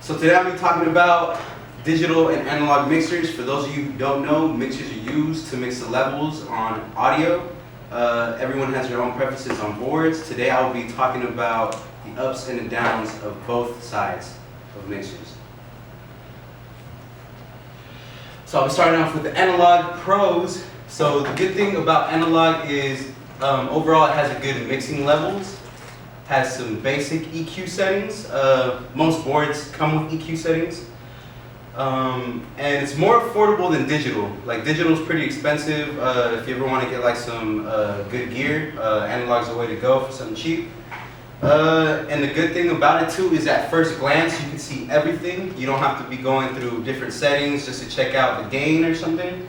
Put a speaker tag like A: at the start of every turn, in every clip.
A: So today I'll be talking about digital and analog mixers. For those of you who don't know, mixers are used to mix the levels on audio. Everyone has their own preferences on boards. Today I will be talking about the ups and the downs of both sides of mixers. So I'll be starting off with the analog pros. So the good thing about analog is overall it has a good mixing levels. Has some basic EQ settings. Most boards come with EQ settings. And it's more affordable than digital. Like digital is pretty expensive. If you ever want to get like some good gear, analog's the way to go for something cheap. And the good thing about it too is at first glance you can see everything. You don't have to be going through different settings just to check out the gain or something.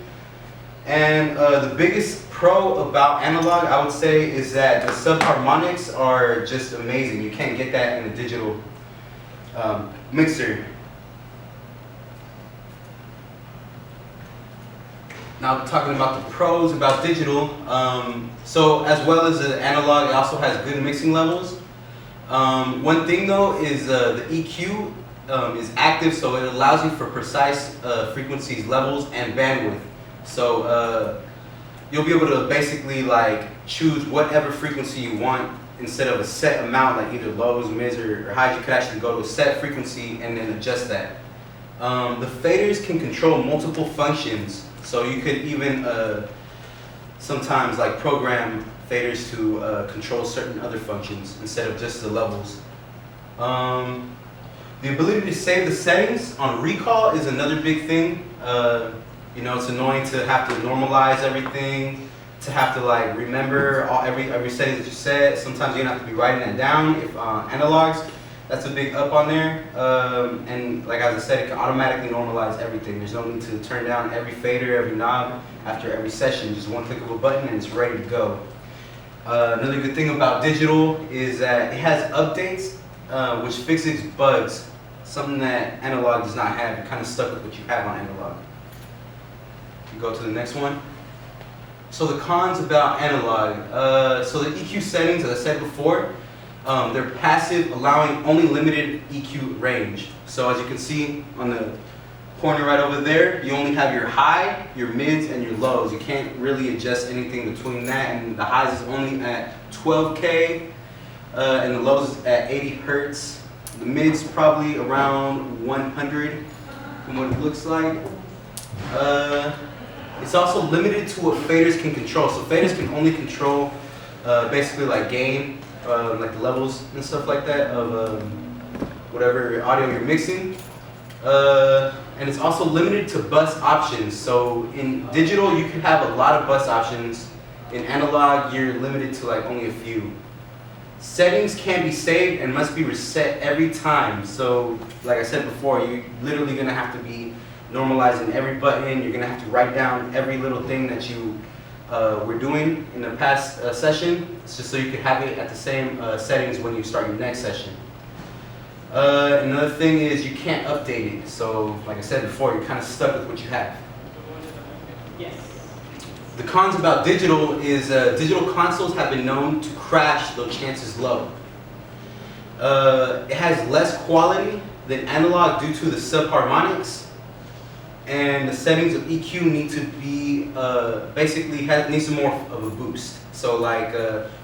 A: And the biggest pro about analog, I would say, is that the subharmonics are just amazing. You can't get that in a digital mixer. Now talking about the pros about digital, so as well as the analog, it also has good mixing levels. One thing though is the EQ is active, so it allows you for precise frequencies, levels, and bandwidth. So you'll be able to basically like choose whatever frequency you want instead of a set amount, like either lows, mids, or highs. You could actually go to a set frequency and then adjust that. The faders can control multiple functions, so you could even sometimes like program faders to control certain other functions instead of just the levels. The ability to save the settings on recall is another big thing. You know, it's annoying to have to normalize everything, to have to like remember every setting that you set. Sometimes you're gonna have to be writing that down. If analogs, that's a big up on there. And like as I said, it can automatically normalize everything. There's no need to turn down every fader, every knob after every session. Just one click of a button and it's ready to go. Another good thing about digital is that it has updates which fixes bugs, something that analog does not have. You're kind of stuck with what you have on analog. Go to the next one. So the cons about analog. So the EQ settings, as I said before, they're passive, allowing only limited EQ range. So as you can see on the corner right over there, you only have your high, your mids, and your lows. You can't really adjust anything between that, and the highs is only at 12K, and the lows is at 80 Hertz. The mids probably around 100 from what it looks like. It's also limited to what faders can control. So faders can only control basically like gain, like the levels and stuff like that of whatever audio you're mixing. And it's also limited to bus options. So in digital, you can have a lot of bus options. In analog, you're limited to like only a few. Settings can be saved and must be reset every time. So like I said before, you're literally gonna have to be normalizing every button. You're gonna have to write down every little thing that you were doing in the past session. It's just so you can have it at the same settings when you start your next session. Another thing is you can't update it. So like I said before, you're kind of stuck with what you have. Yes. The cons about digital is digital consoles have been known to crash, though chances low. It has less quality than analog due to the subharmonics. And the settings of EQ need to be basically needs some more of a boost. So like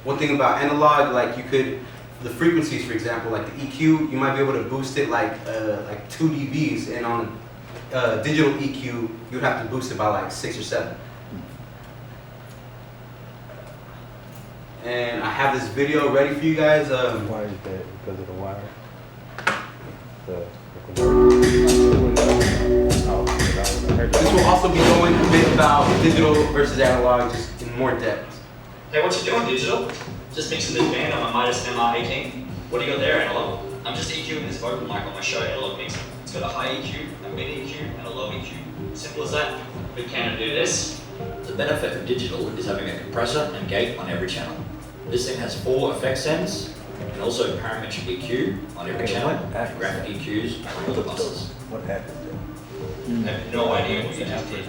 A: one thing about analog, like you could, the frequencies for example, like the EQ, you might be able to boost it like 2 dBs, and on digital EQ you would have to boost it by like 6 or 7. And I have this video ready for you guys.
B: Why is that? Because of the wire?
A: This will also be going a bit about digital versus analog, just in more depth.
C: Hey, what you doing, digital? Just mixing this band on my Midas MR18. What do you got there, analog? I'm just EQing this vocal mic on my show analog mixer. It's got a high EQ, a mid EQ, and a low EQ. Simple as that. But can it do this?
D: The benefit of digital is having a compressor and gate on every channel. This thing has 4 effect sends and also parametric EQ on every channel and graphic EQs on all the buses.
B: What happens
C: I have no idea what you just did.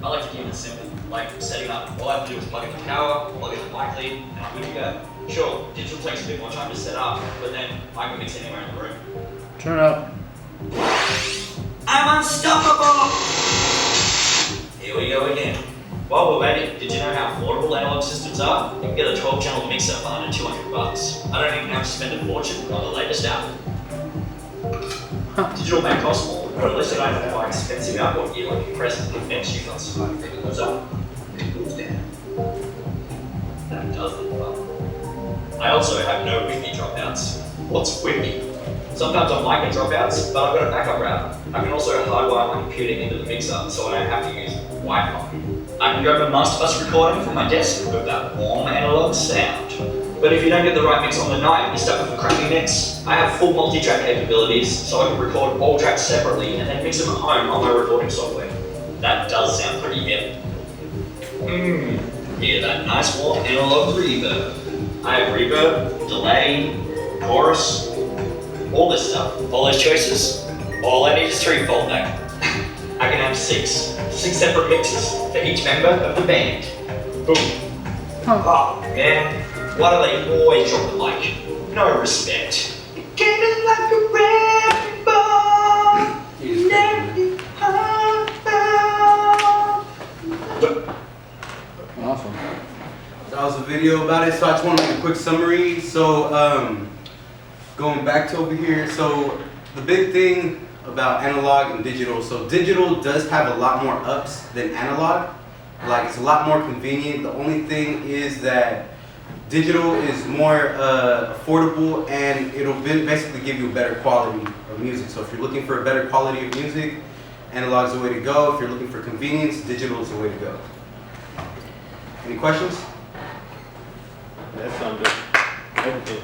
C: I like to keep it simple, like setting up. All I have to do is plug in the power, plug in the mic lead, and I'm good to go. Sure, digital takes a bit more time to set up, but then I can mix anywhere in the room.
E: Turn up.
C: I'm unstoppable! Here we go again. While we're waiting, did you know how affordable analog systems are? You can get a 12-channel mixer for under $200. I don't even have to spend a fortune on the latest album. Digital may cost more, but at least I don't have to buy expensive outboard gear like compressors and effects units. It goes up, it goes down. That does look fun. I also have no Wi-Fi dropouts. What's Wi-Fi? Sometimes I'm liking dropouts, but I've got a backup router. I can also hardwire my computer into the mixer so I don't have to use Wi-Fi. I can grab a master bus recording from my desk with that warm analog sound. But if you don't get the right mix on the night, you're stuck with a crappy mix. I have full multi-track capabilities, so I can record all tracks separately and then mix them at home on my recording software. That does sound pretty heavy. Hear that nice warm analog reverb. I have reverb, delay, chorus, all this stuff. All those choices, all I need is 3 fallback. I can have 6 separate mixes for each member of the band. Boom. Oh man, why do they always drop the mic? No respect. It came in like a wrecking ball. Left it hard.
B: Awesome.
A: That was a video about it, so I just want to make a quick summary. So, going back to over here, so the big thing about analog and digital, so digital does have a lot more ups than analog. Like, it's a lot more convenient. The only thing is that digital is more affordable, and it'll basically give you a better quality of music. So if you're looking for a better quality of music, analog is the way to go. If you're looking for convenience, digital is the way to go. Any questions?
B: That sounds good. Everything.